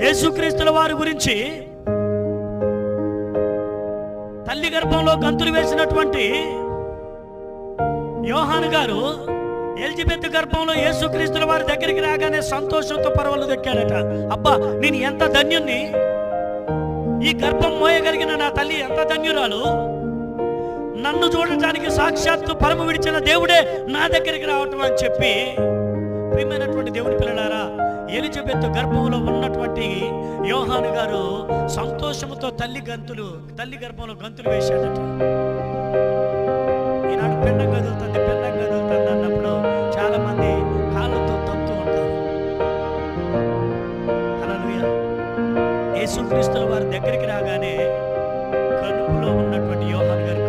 యేసుక్రీస్తుల వారి గురించి తల్లి గర్భంలో గంతులు వేసినటువంటి యోహాను గారు ఎలిజబెత్ గర్భంలో యేసుక్రీస్తుల వారి దగ్గరికి రాగానే సంతోషంతో పరవళ్ళు దొక్కాడట. అబ్బా, నేను ఎంత ధన్యుణ్ణి, ఈ గర్భం మోయగలిగిన నా తల్లి ఎంత ధన్యురాలు, నన్ను చూడటానికి సాక్షాత్తు పరమ విడిచిన దేవుడే నా దగ్గరికి రావటం అని చెప్పి, ప్రియమైనటువంటి దేవుని పిల్లలారా, ఎలిజబెత్ గర్భంలో ఉన్నటువంటి యోహాను గారు సంతోషంతో తల్లి గర్భంలో గంతులు వేశాడట. ఈనాడు పెండం కదులుతుంది అన్నప్పుడు చాలా మంది కాళ్ళతో తప్పుతూ ఉంటారు. హల్లెలూయా. యేసుక్రీస్తుల వారి దగ్గరికి రాగానే కడుపులో ఉన్నటువంటి యోహాను గారు